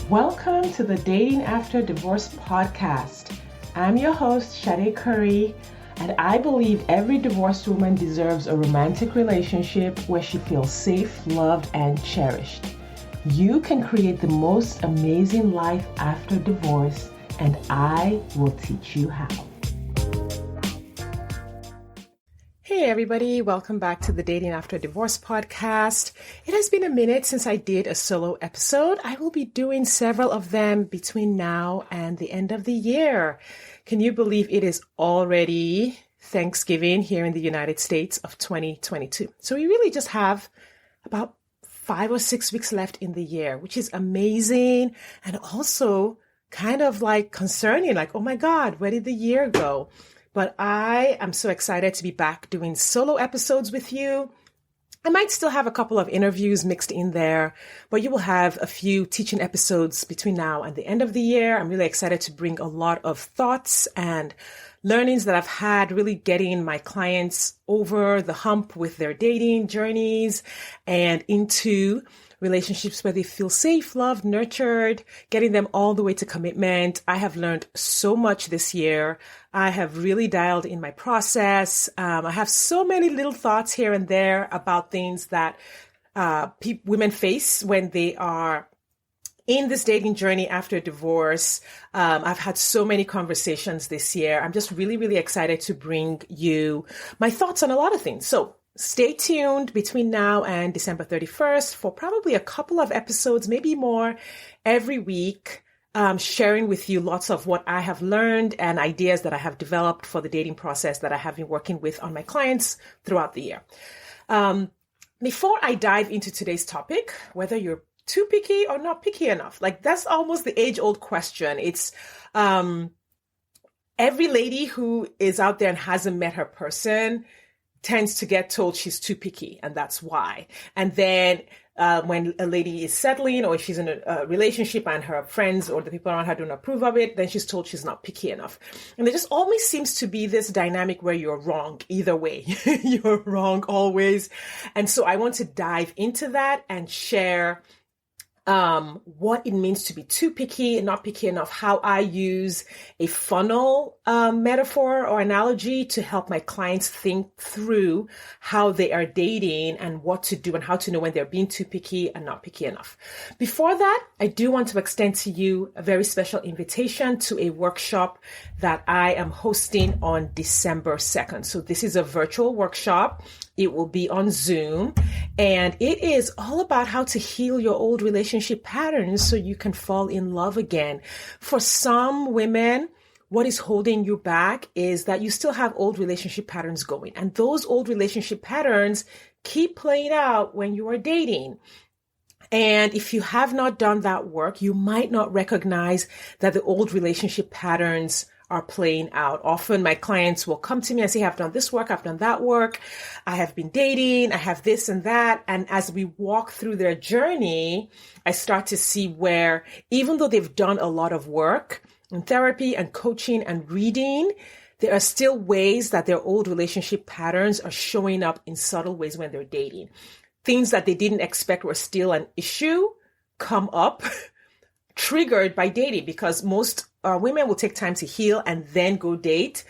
Welcome to the Dating After Divorce podcast. I'm your host, Shade Curry, and I believe every divorced woman deserves a romantic relationship where she feels safe, loved, and cherished. You can create the most amazing life after divorce, and I will teach you how. Hey everybody, welcome back to the Dating After Divorce podcast. It has been a minute since I did a solo episode. I will be doing several of them between now and the end of the year. Can you believe it is already Thanksgiving here in the United States of 2022? So we really just have about 5 or 6 weeks left in the year, which is amazing and also kind of like concerning, like, oh my God, where did the year go? But I am so excited to be back doing solo episodes with you. I might still have a couple of interviews mixed in there, but you will have a few teaching episodes between now and the end of the year. I'm really excited to bring a lot of thoughts and learnings that I've had, really getting my clients over the hump with their dating journeys and into relationships where they feel safe, loved, nurtured, getting them all the way to commitment. I have learned so much this year. I have really dialed in my process. I have so many little thoughts here and there about things that women face when they are in this dating journey after divorce. I've had so many conversations this year. I'm just really, really excited to bring you my thoughts on a lot of things. So stay tuned between now and December 31st for probably a couple of episodes, maybe more, every week, sharing with you lots of what I have learned and ideas that I have developed for the dating process that I have been working with on my clients throughout the year. Before I dive into today's topic, whether you're too picky or not picky enough, like that's almost the age-old question. It's every lady who is out there and hasn't met her person tends to get told she's too picky, and that's why. And then when a lady is settling, or if she's in a relationship and her friends or the people around her don't approve of it, then she's told she's not picky enough. And there just always seems to be this dynamic where you're wrong either way. You're wrong always. And so I want to dive into that and share what it means to be too picky and not picky enough, how I use a funnel metaphor or analogy to help my clients think through how they are dating and what to do and how to know when they're being too picky and not picky enough. Before that, I do want to extend to you a very special invitation to a workshop that I am hosting on December 2nd. So this is a virtual workshop. It will be on Zoom, and it is all about how to heal your old relationship patterns so you can fall in love again. For some women, what is holding you back is that you still have old relationship patterns going, and those old relationship patterns keep playing out when you are dating. And if you have not done that work, you might not recognize that the old relationship patterns are playing out. Often my clients will come to me and say, I've done this work, I've done that work, I have been dating, I have this and that. And as we walk through their journey, I start to see where, even though they've done a lot of work in therapy and coaching and reading, there are still ways that their old relationship patterns are showing up in subtle ways when they're dating. Things that they didn't expect were still an issue come up triggered by dating, because most women will take time to heal and then go date.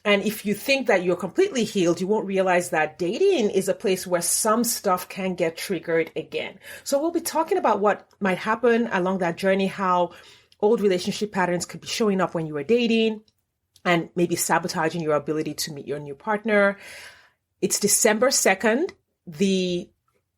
And if you think that you're completely healed, you won't realize that dating is a place where some stuff can get triggered again. So we'll be talking about what might happen along that journey, how old relationship patterns could be showing up when you are dating and maybe sabotaging your ability to meet your new partner. It's December 2nd. The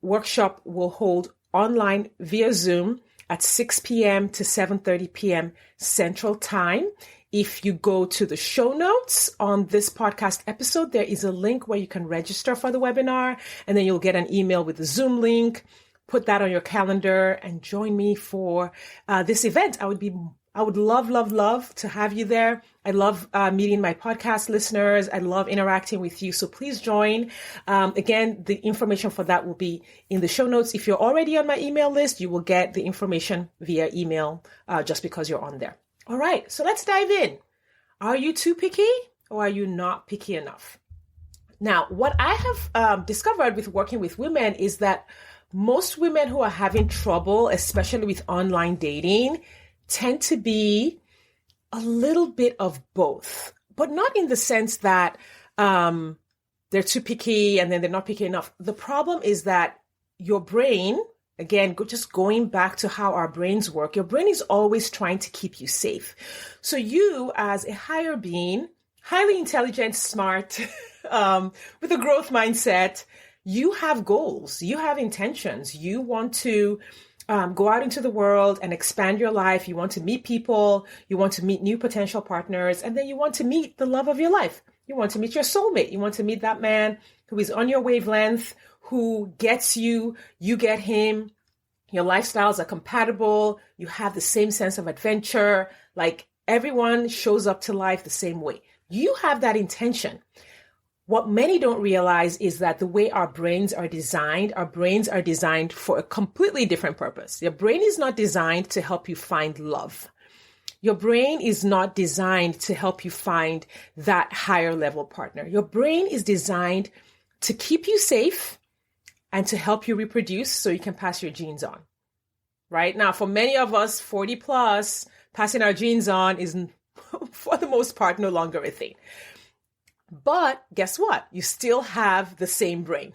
workshop will hold online via Zoom at 6 p.m. to 7:30 p.m. Central Time. If you go to the show notes on this podcast episode, there is a link where you can register for the webinar, and then you'll get an email with the Zoom link. Put that on your calendar and join me for this event. I would love to have you there. I love meeting my podcast listeners. I love interacting with you. So please join. Again, the information for that will be in the show notes. If you're already on my email list, you will get the information via email just because you're on there. All right, so let's dive in. Are you too picky or are you not picky enough? Now, what I have discovered with working with women is that most women who are having trouble, especially with online dating, tend to be a little bit of both, but not in the sense that they're too picky and then they're not picky enough. The problem is that your brain, again, just going back to how our brains work, your brain is always trying to keep you safe. So you, as a higher being, highly intelligent, smart, with a growth mindset, you have goals, you have intentions, you want to go out into the world and expand your life. You want to meet people, you want to meet new potential partners, and then you want to meet the love of your life. You want to meet your soulmate. You want to meet that man who is on your wavelength, who gets you, you get him, your lifestyles are compatible, you have the same sense of adventure, like everyone shows up to life the same way. You have that intention. What many don't realize is that the way our brains are designed for a completely different purpose. Your brain is not designed to help you find love. Your brain is not designed to help you find that higher level partner. Your brain is designed to keep you safe and to help you reproduce so you can pass your genes on. Right? Now, for many of us, 40 plus, passing our genes on is, for the most part, no longer a thing. But guess what? You still have the same brain.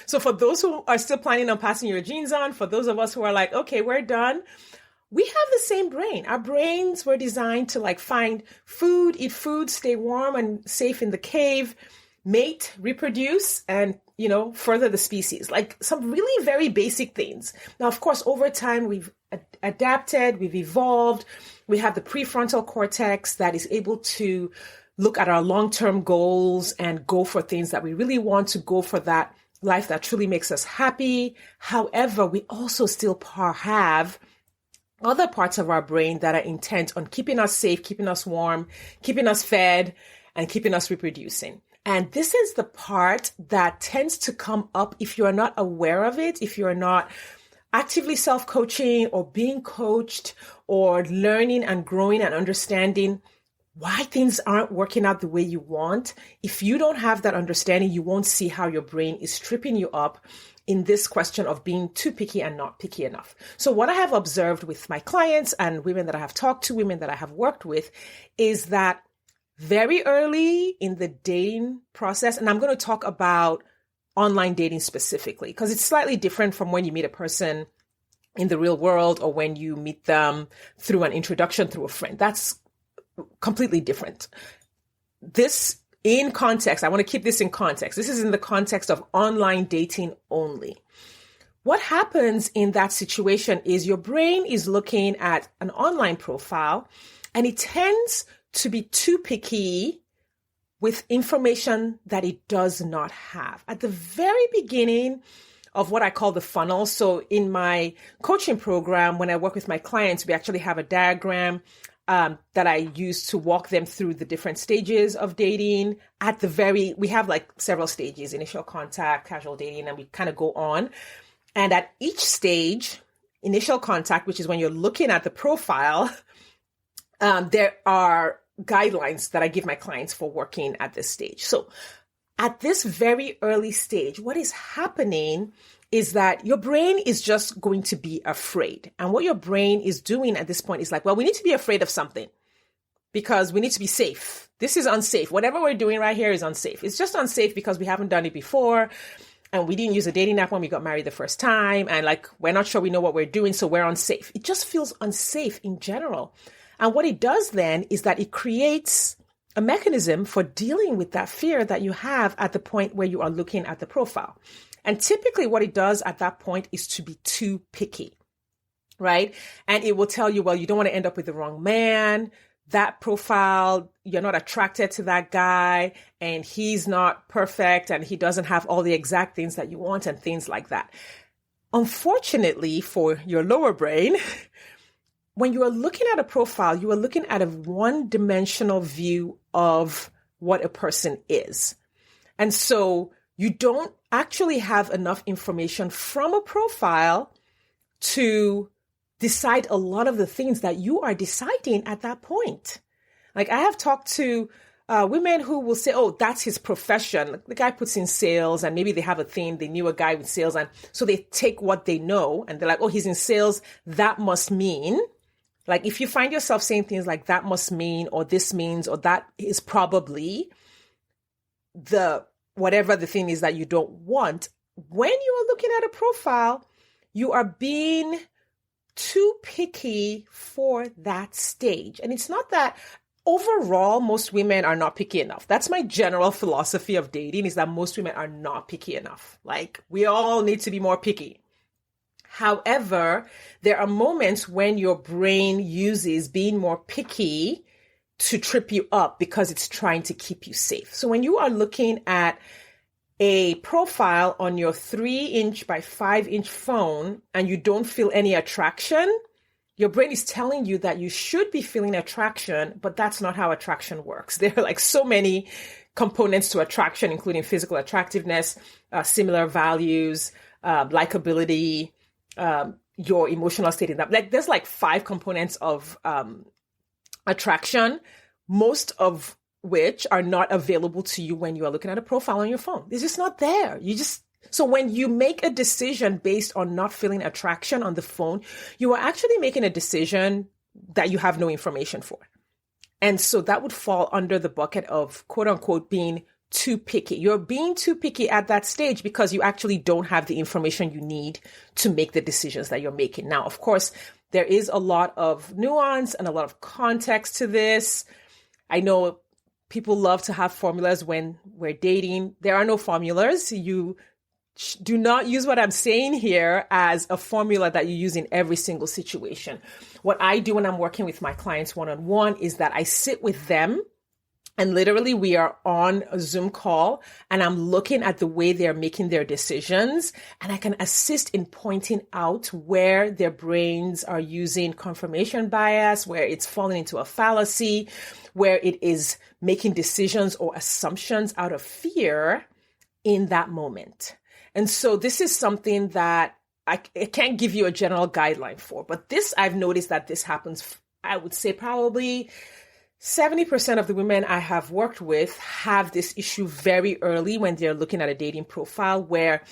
So for those who are still planning on passing your genes on, for those of us who are like, okay, we're done, we have the same brain. Our brains were designed to like find food, eat food, stay warm and safe in the cave, mate, reproduce, and, further the species. Like some really very basic things. Now, of course, over time, we've adapted, we've evolved. We have the prefrontal cortex that is able to look at our long-term goals and go for things that we really want to go for, that life that truly makes us happy. However, we also still have other parts of our brain that are intent on keeping us safe, keeping us warm, keeping us fed, and keeping us reproducing. And this is the part that tends to come up if you are not aware of it, if you are not actively self-coaching or being coached or learning and growing and understanding why things aren't working out the way you want. If you don't have that understanding, you won't see how your brain is tripping you up in this question of being too picky and not picky enough. So what I have observed with my clients and women that I have talked to, women that I have worked with, is that very early in the dating process, and I'm going to talk about online dating specifically, because it's slightly different from when you meet a person in the real world or when you meet them through an introduction through a friend. That's completely different. This in context, I want to keep this in context. This is in the context of online dating only. What happens in that situation is your brain is looking at an online profile and it tends to be too picky with information that it does not have. At the very beginning of what I call the funnel, so in my coaching program, when I work with my clients, we actually have a diagram that I use to walk them through the different stages of dating. We have like several stages: initial contact, casual dating, and we kind of go on. And at each stage, initial contact, which is when you're looking at the profile, there are guidelines that I give my clients for working at this stage. So at this very early stage, what is happening is that your brain is just going to be afraid. And what your brain is doing at this point is like, well, we need to be afraid of something because we need to be safe. This is unsafe. Whatever we're doing right here is unsafe. It's just unsafe because we haven't done it before. And we didn't use a dating app when we got married the first time. And like, we're not sure we know what we're doing. So we're unsafe. It just feels unsafe in general. And what it does then is that it creates a mechanism for dealing with that fear that you have at the point where you are looking at the profile. And typically what it does at that point is to be too picky, right? And it will tell you, well, you don't want to end up with the wrong man. That profile, you're not attracted to that guy and he's not perfect and he doesn't have all the exact things that you want and things like that. Unfortunately for your lower brain, when you are looking at a profile, you are looking at a one-dimensional view of what a person is. And so you don't actually have enough information from a profile to decide a lot of the things that you are deciding at that point. Like I have talked to women who will say, oh, that's his profession. The guy puts in sales and maybe they have a thing. They knew a guy with sales. And so they take what they know and they're like, oh, he's in sales. That must mean, like, if you find yourself saying things like that must mean, or this means, or that is probably the, whatever the thing is that you don't want, when you are looking at a profile, you are being too picky for that stage. And it's not that overall, most women are not picky enough. That's my general philosophy of dating, is that most women are not picky enough. Like, we all need to be more picky. However, there are moments when your brain uses being more picky to trip you up because it's trying to keep you safe. So when you are looking at a profile on your 3-inch by 5-inch phone and you don't feel any attraction, your brain is telling you that you should be feeling attraction, but that's not how attraction works. There are like so many components to attraction, including physical attractiveness, similar values, likability, your emotional state in that. Like, there's like 5 components of attraction, most of which are not available to you when you are looking at a profile on your phone. It's just not there. So when you make a decision based on not feeling attraction on the phone, you are actually making a decision that you have no information for. And so that would fall under the bucket of, quote unquote, being too picky. You're being too picky at that stage because you actually don't have the information you need to make the decisions that you're making. Now, of course, there is a lot of nuance and a lot of context to this. I know people love to have formulas when we're dating. There are no formulas. You do not use what I'm saying here as a formula that you use in every single situation. What I do when I'm working with my clients one-on-one is that I sit with them and literally we are on a Zoom call and I'm looking at the way they're making their decisions, and I can assist in pointing out where their brains are using confirmation bias, where it's falling into a fallacy, where it is making decisions or assumptions out of fear in that moment. And so this is something that I can't give you a general guideline for, but this, I've noticed that this happens, I would say probably 70% of the women I have worked with have this issue very early when they're looking at a dating profile, where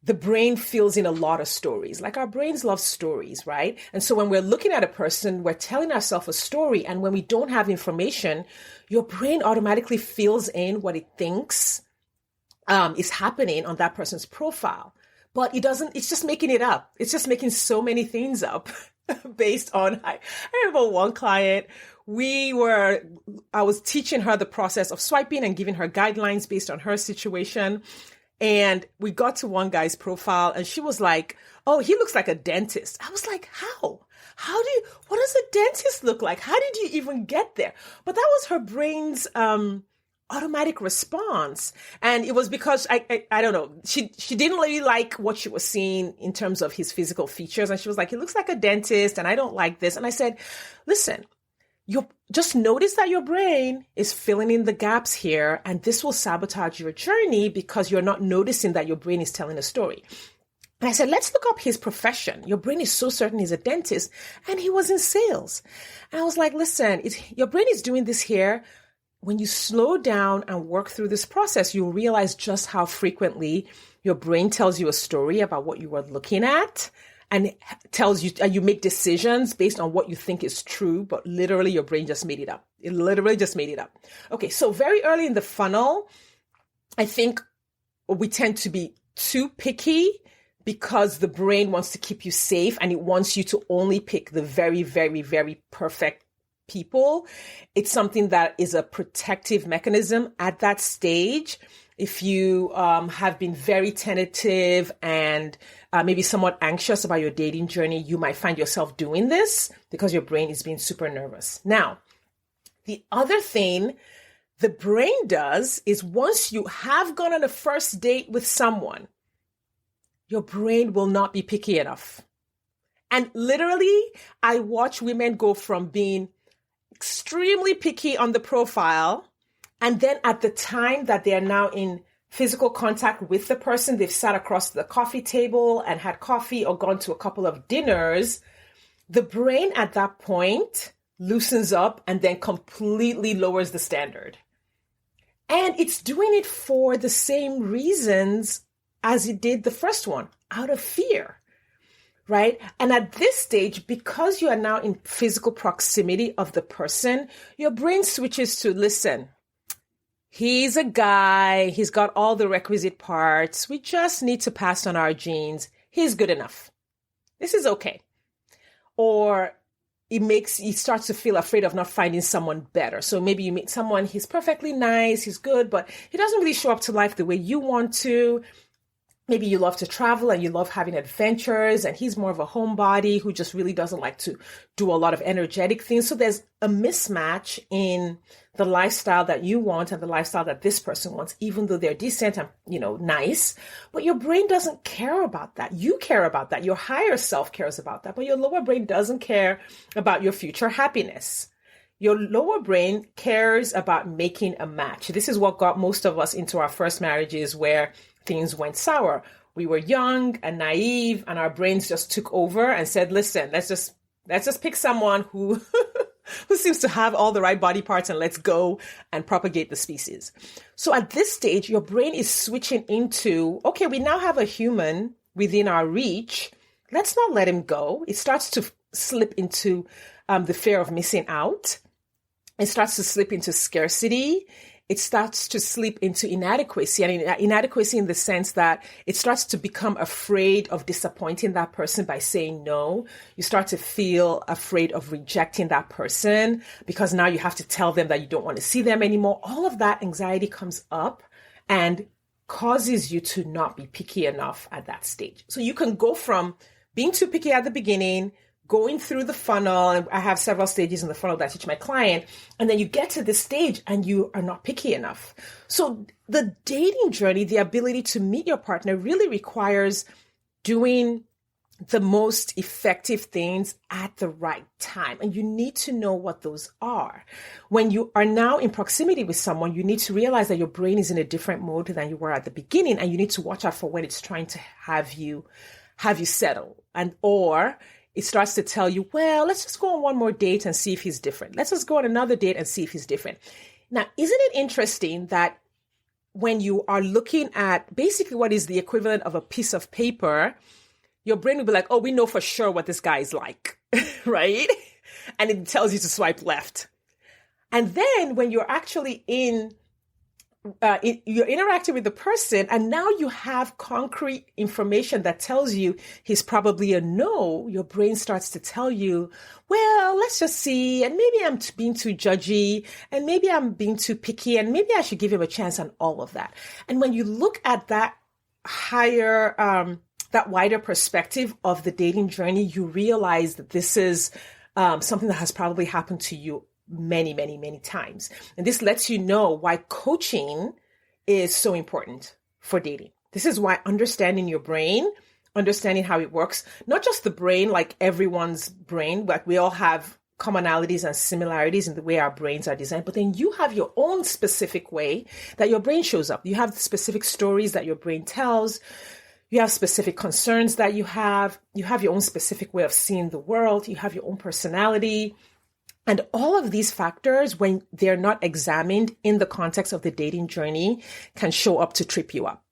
the brain fills in a lot of stories. Like, our brains love stories, right? And so when we're looking at a person, we're telling ourselves a story. And when we don't have information, your brain automatically fills in what it thinks is happening on that person's profile. But it's just making it up. It's just making so many things up based on, I remember one client, I was teaching her the process of swiping and giving her guidelines based on her situation. And we got to one guy's profile and she was like, oh, he looks like a dentist. I was like, how? What does a dentist look like? How did you even get there? But that was her brain's, automatic response. And it was because I don't know, she didn't really like what she was seeing in terms of his physical features. And she was like, he looks like a dentist and I don't like this. And I said, listen, you just notice that your brain is filling in the gaps here, and this will sabotage your journey because you're not noticing that your brain is telling a story. And I said, let's look up his profession. Your brain is so certain he's a dentist, and he was in sales. And I was like, listen, your brain is doing this here. When you slow down and work through this process, you'll realize just how frequently your brain tells you a story about what you were looking at, and tells you, and you make decisions based on what you think is true, but literally your brain just made it up. It literally just made it up. Okay, so very early in the funnel, I think we tend to be too picky because the brain wants to keep you safe and it wants you to only pick the very, very, very perfect people. It's something that is a protective mechanism at that stage. If you have been very tentative and maybe somewhat anxious about your dating journey, you might find yourself doing this because your brain is being super nervous. Now, the other thing the brain does is once you have gone on a first date with someone, your brain will not be picky enough. And literally, I watch women go from being extremely picky on the profile, and then at the time that they are now in physical contact with the person, they've sat across the coffee table and had coffee or gone to a couple of dinners, the brain at that point loosens up and then completely lowers the standard. And it's doing it for the same reasons as it did the first one, out of fear, right? And at this stage, because you are now in physical proximity of the person, your brain switches to, listen, he's a guy, he's got all the requisite parts, we just need to pass on our genes, he's good enough. This is okay. Or he starts to feel afraid of not finding someone better. So maybe you meet someone, he's perfectly nice, he's good, but he doesn't really show up to life the way you want to. Maybe you love to travel and you love having adventures, and he's more of a homebody who just really doesn't like to do a lot of energetic things. So there's a mismatch in the lifestyle that you want and the lifestyle that this person wants, even though they're decent and, nice. But your brain doesn't care about that. You care about that. Your higher self cares about that, but your lower brain doesn't care about your future happiness. Your lower brain cares about making a match. This is what got most of us into our first marriages, where things went sour. We were young and naive, and our brains just took over and said, listen, let's just pick someone who who seems to have all the right body parts, and let's go and propagate the species. So at this stage, your brain is switching into, okay, we now have a human within our reach. Let's not let him go. It starts to slip into the fear of missing out. It starts to slip into scarcity. It starts to slip into inadequacy, and inadequacy in the sense that it starts to become afraid of disappointing that person by saying no. You start to feel afraid of rejecting that person because now you have to tell them that you don't want to see them anymore. All of that anxiety comes up and causes you to not be picky enough at that stage. So you can go from being too picky at the beginning, going through the funnel, and I have several stages in the funnel that I teach my client, and then you get to this stage and you are not picky enough. So the dating journey, the ability to meet your partner, really requires doing the most effective things at the right time. And you need to know what those are. When you are now in proximity with someone, you need to realize that your brain is in a different mode than you were at the beginning, and you need to watch out for when it's trying to have you settle, or it starts to tell you, well, let's just go on one more date and see if he's different. Let's just go on another date and see if he's different. Now, isn't it interesting that when you are looking at basically what is the equivalent of a piece of paper, your brain will be like, oh, we know for sure what this guy is like, right? And it tells you to swipe left. And then when you're actually you're interacting with the person, and now you have concrete information that tells you he's probably a no, your brain starts to tell you, well, let's just see, and maybe I'm being too judgy, and maybe I'm being too picky, and maybe I should give him a chance on all of that. And when you look at that higher, that wider perspective of the dating journey, you realize that this is something that has probably happened to you many, many, many times. And this lets you know why coaching is so important for dating. This is why understanding your brain, understanding how it works, not just the brain, like everyone's brain, but we all have commonalities and similarities in the way our brains are designed, but then you have your own specific way that your brain shows up. You have specific stories that your brain tells. You have specific concerns that you have your own specific way of seeing the world. You have your own personality. And all of these factors, when they're not examined in the context of the dating journey, can show up to trip you up.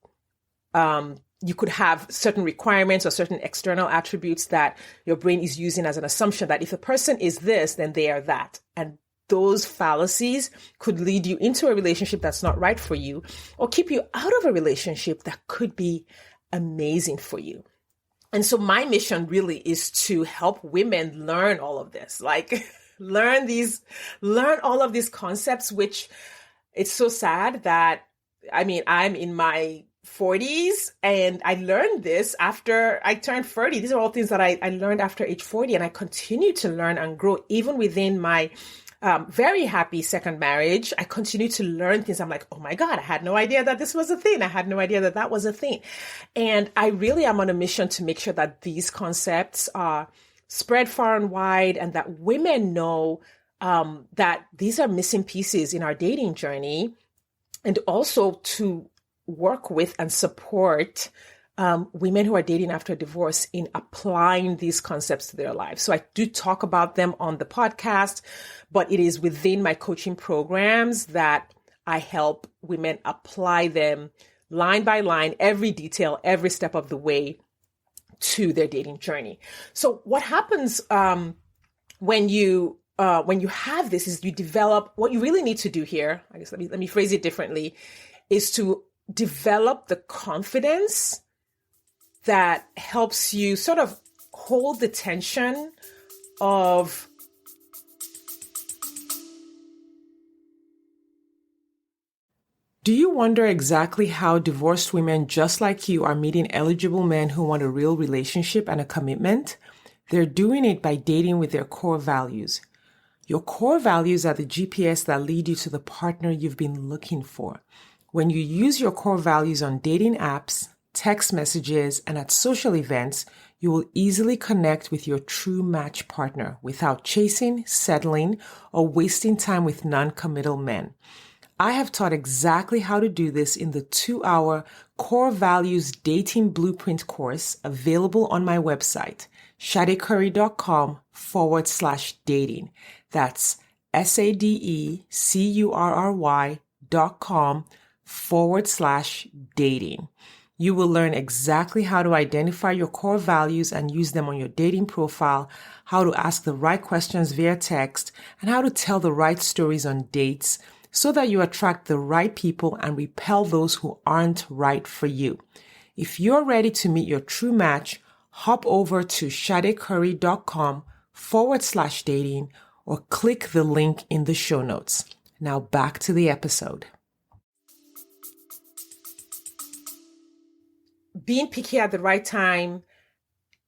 You could have certain requirements or certain external attributes that your brain is using as an assumption that if a person is this, then they are that. And those fallacies could lead you into a relationship that's not right for you, or keep you out of a relationship that could be amazing for you. And so my mission really is to help women learn all of this, learn all of these concepts, which it's so sad that, I'm in my 40s and I learned this after I turned 30. These are all things that I learned after age 40, and I continue to learn and grow even within my very happy second marriage. I continue to learn things. I'm like, oh my God, I had no idea that this was a thing. I had no idea that that was a thing. And I really am on a mission to make sure that these concepts are spread far and wide, and that women know that these are missing pieces in our dating journey, and also to work with and support women who are dating after a divorce in applying these concepts to their lives. So I do talk about them on the podcast, but it is within my coaching programs that I help women apply them line by line, every detail, every step of the way to their dating journey. So what happens when you have this is you develop, what you really need to do here, I guess let me phrase it differently, is to develop the confidence that helps you sort of hold the tension of Do you wonder exactly how divorced women just like you are meeting eligible men who want a real relationship and a commitment? They're doing it by dating with their core values. Your core values are the GPS that lead you to the partner you've been looking for. When you use your core values on dating apps, text messages, and at social events, you will easily connect with your true match partner without chasing, settling, or wasting time with non-committal men. I have taught exactly how to do this in the 2-hour Core Values Dating Blueprint course available on my website, sadecurry.com/dating. That's SADECURRY.com/dating. You will learn exactly how to identify your core values and use them on your dating profile, how to ask the right questions via text, and how to tell the right stories on dates, so that you attract the right people and repel those who aren't right for you. If you're ready to meet your true match, hop over to sadecurry.com/dating or click the link in the show notes. Now back to the episode. Being picky at the right time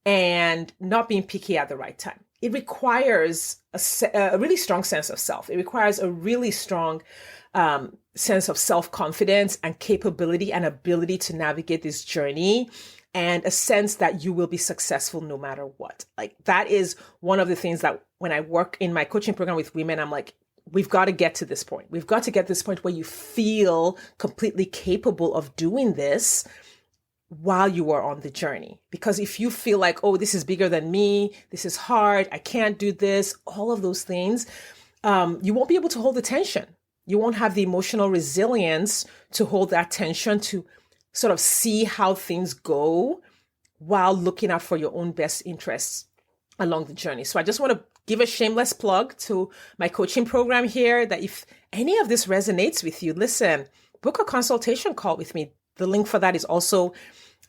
and not being picky at the right time. It requires a really strong sense of self. It requires a really strong sense of self-confidence and capability and ability to navigate this journey, and a sense that you will be successful no matter what. Like, that is one of the things that when I work in my coaching program with women, I'm like, we've got to get to this point. We've got to get to this point where you feel completely capable of doing this while you are on the journey. Because if you feel like, oh, this is bigger than me, this is hard, I can't do this, all of those things, you won't be able to hold the tension. You won't have the emotional resilience to hold that tension, to sort of see how things go while looking out for your own best interests along the journey. So I just want to give a shameless plug to my coaching program here, that if any of this resonates with you, listen, book a consultation call with me. The link for that is also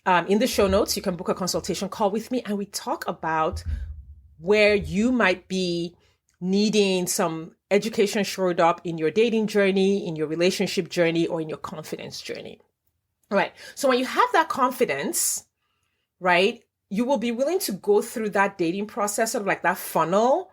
in the show notes. You can book a consultation call with me, and we talk about where you might be needing some education shored up in your dating journey, in your relationship journey, or in your confidence journey. All right. So when you have that confidence, right, you will be willing to go through that dating process, sort of like that funnel,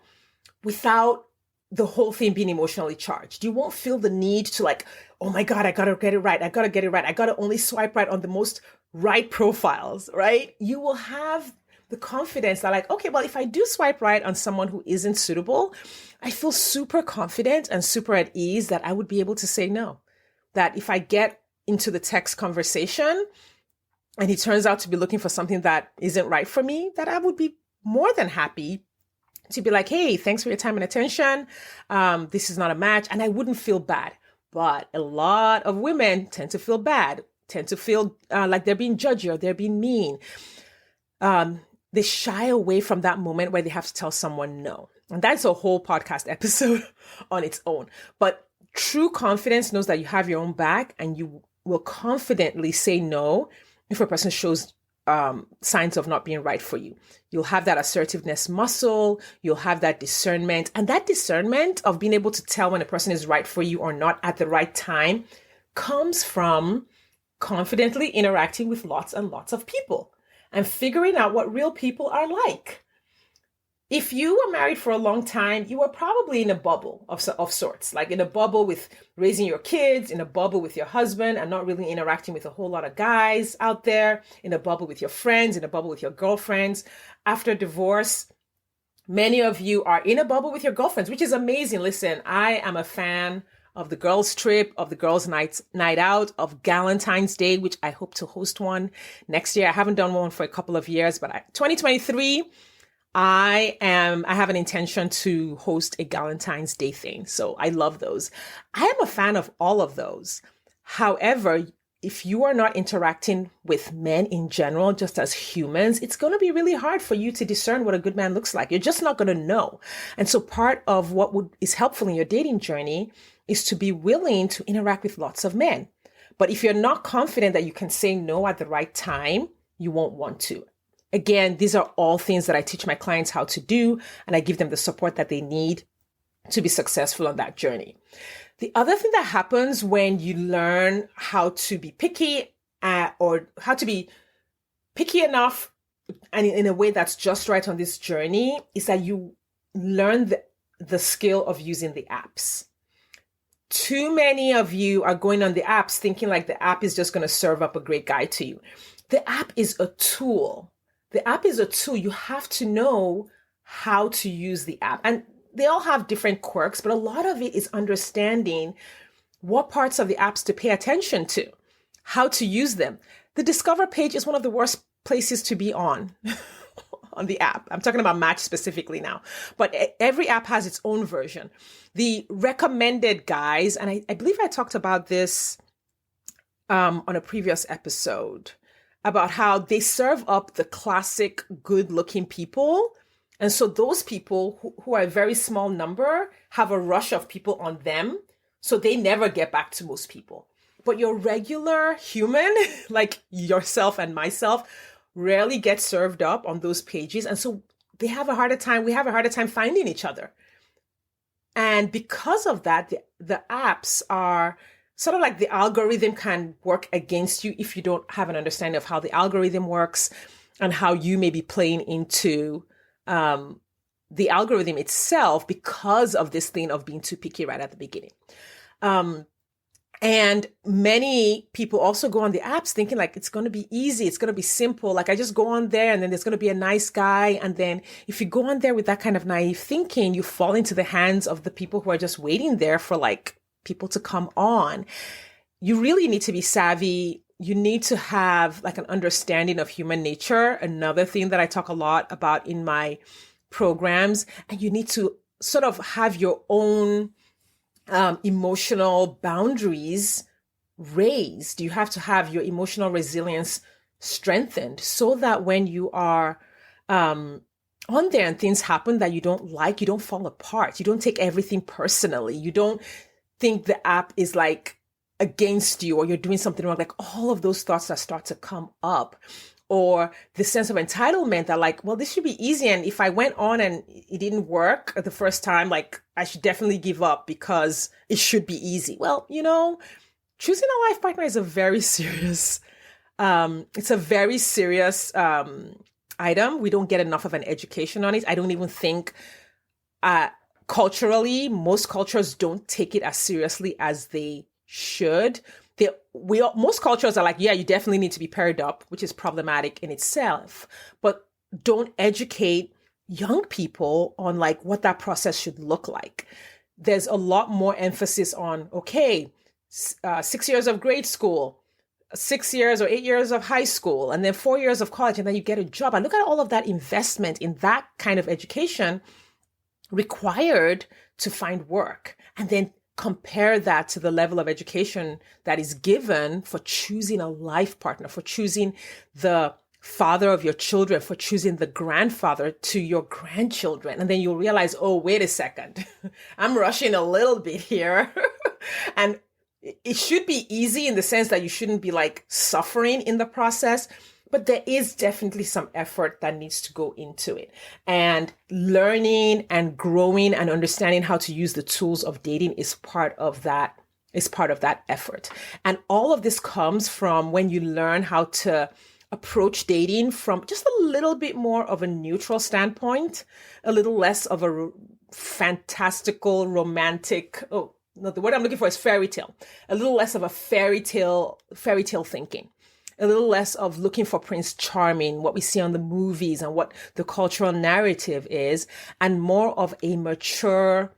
without the whole thing being emotionally charged. You won't feel the need to like, oh my God, I got to get it right. I got to get it right. I got to only swipe right on the most right profiles, right? You will have the confidence that like, okay, well, if I do swipe right on someone who isn't suitable, I feel super confident and super at ease that I would be able to say no. That if I get into the text conversation and he turns out to be looking for something that isn't right for me, that I would be more than happy to be like, hey, thanks for your time and attention. This is not a match. And I wouldn't feel bad. But a lot of women tend to feel bad, tend to feel like they're being judgy or they're being mean. They shy away from that moment where they have to tell someone no. And that's a whole podcast episode on its own. But true confidence knows that you have your own back, and you will confidently say no if a person shows signs of not being right for you. You'll have that assertiveness muscle, you'll have that discernment, and that discernment of being able to tell when a person is right for you or not at the right time comes from confidently interacting with lots and lots of people and figuring out what real people are like. If you were married for a long time, you were probably in a bubble of sorts, like in a bubble with raising your kids, in a bubble with your husband and not really interacting with a whole lot of guys out there, in a bubble with your friends, in a bubble with your girlfriends. After divorce, many of you are in a bubble with your girlfriends, which is amazing. Listen, I am a fan of the girls' trip, of the girls' night out, of Galentine's Day, which I hope to host one next year. I haven't done one for a couple of years, but 2023, I have an intention to host a Valentine's Day thing. So I love those. I am a fan of all of those. However, if you are not interacting with men in general, just as humans, it's going to be really hard for you to discern what a good man looks like. You're just not going to know. And so part of what is helpful in your dating journey is to be willing to interact with lots of men. But if you're not confident that you can say no at the right time, you won't want to. Again, these are all things that I teach my clients how to do, and I give them the support that they need to be successful on that journey. The other thing that happens when you learn how to be picky or how to be picky enough and in a way that's just right on this journey is that you learn the skill of using the apps. Too many of you are going on the apps thinking like the app is just going to serve up a great guy to you. The app is a tool. The app is a tool. You have to know how to use the app. And they all have different quirks, but a lot of it is understanding what parts of the apps to pay attention to, how to use them. The Discover page is one of the worst places to be on the app. I'm talking about Match specifically now, but every app has its own version. The recommended guys, and I believe I talked about this on a previous episode, about how they serve up the classic good-looking people. And so those people who are a very small number have a rush of people on them. So they never get back to most people. But your regular human, like yourself and myself, rarely get served up on those pages. And so we have a harder time finding each other. And because of that, the apps are sort of like the algorithm can work against you if you don't have an understanding of how the algorithm works and how you may be playing into the algorithm itself because of this thing of being too picky right at the beginning. And many people also go on the apps thinking like it's going to be easy. It's going to be simple. Like I just go on there and then there's going to be a nice guy. And then if you go on there with that kind of naive thinking, you fall into the hands of the people who are just waiting there for like people to come on. You really need to be savvy. You need to have like an understanding of human nature. Another thing that I talk a lot about in my programs, and you need to sort of have your own emotional boundaries raised. You have to have your emotional resilience strengthened so that when you are on there and things happen that you don't like, you don't fall apart. You don't take everything personally. You don't think the app is like against you or you're doing something wrong. Like all of those thoughts that start to come up, or the sense of entitlement that like, well, this should be easy. And if I went on and it didn't work the first time, like I should definitely give up because it should be easy. Well, you know, choosing a life partner is a very serious, it's a very serious item. We don't get enough of an education on it. I don't even think culturally, most cultures don't take it as seriously as they should. Most cultures are like, yeah, you definitely need to be paired up, which is problematic in itself, but don't educate young people on like what that process should look like. There's a lot more emphasis on, okay, 6 years of grade school, 6 years or 8 years of high school, and then 4 years of college, and then you get a job. And look at all of that investment in that kind of education required to find work. And then compare that to the level of education that is given for choosing a life partner, for choosing the father of your children, for choosing the grandfather to your grandchildren. And then you'll realize, oh, wait a second, I'm rushing a little bit here. And it should be easy in the sense that you shouldn't be like suffering in the process. But there is definitely some effort that needs to go into it. And learning and growing and understanding how to use the tools of dating is part of that effort. And all of this comes from when you learn how to approach dating from just a little bit more of a neutral standpoint, a little less of a fantastical, romantic, the word I'm looking for is fairy tale, a little less of a fairy tale thinking. A little less of looking for Prince Charming, what we see on the movies and what the cultural narrative is, and more of a mature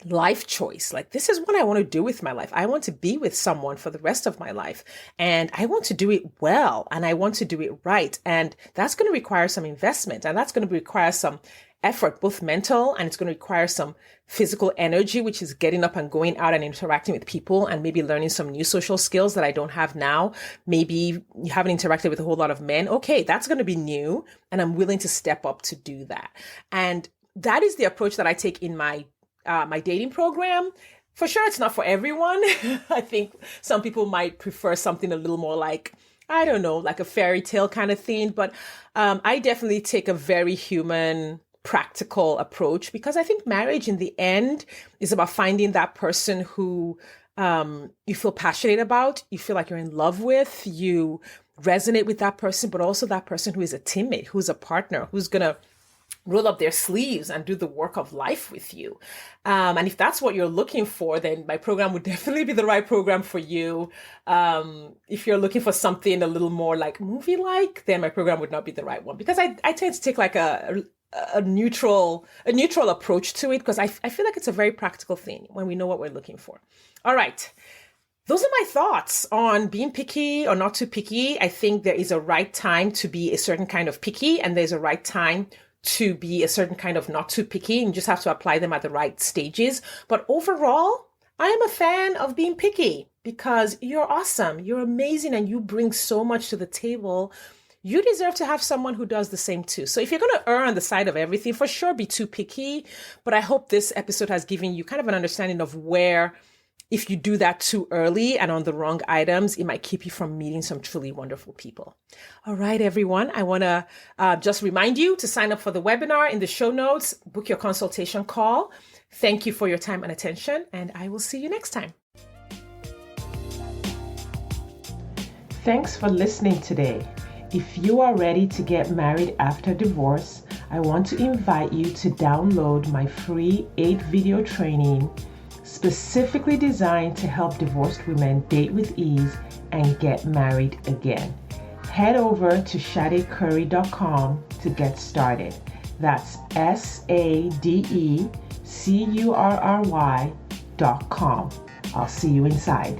life choice. Like, this is what I want to do with my life. I want to be with someone for the rest of my life, and I want to do it well, and I want to do it right. And that's going to require some investment, and that's going to require some effort, both mental, and it's going to require some physical energy, which is getting up and going out and interacting with people and maybe learning some new social skills that I don't have now. Maybe you haven't interacted with a whole lot of men. Okay, that's going to be new, and I'm willing to step up to do that. And that is the approach that I take in my dating program. For sure, it's not for everyone. I think some people might prefer something a little more like, I don't know, like a fairy tale kind of thing. But I definitely take a very human, practical approach, because I think marriage in the end is about finding that person who you feel passionate about, you feel like you're in love with, you resonate with that person, but also that person who is a teammate, who's a partner, who's going to roll up their sleeves and do the work of life with you. And if that's what you're looking for, then my program would definitely be the right program for you. If you're looking for something a little more like movie-like, then my program would not be the right one, because I tend to take like a neutral approach to it, because I feel like it's a very practical thing when we know what we're looking for. All right. Those are my thoughts on being picky or not too picky. I think there is a right time to be a certain kind of picky, and there's a right time to be a certain kind of not too picky, and you just have to apply them at the right stages. But overall, I am a fan of being picky, because you're awesome, you're amazing, and you bring so much to the table. You deserve to have someone who does the same too. So if you're going to err on the side of everything, for sure, be too picky. But I hope this episode has given you kind of an understanding of where, if you do that too early and on the wrong items, it might keep you from meeting some truly wonderful people. All right, everyone. I want to just remind you to sign up for the webinar in the show notes, book your consultation call. Thank you for your time and attention, and I will see you next time. Thanks for listening today. If you are ready to get married after divorce, I want to invite you to download my free 8-video training specifically designed to help divorced women date with ease and get married again. Head over to SadeCurry.com to get started. That's SadeCurry.com. I'll see you inside.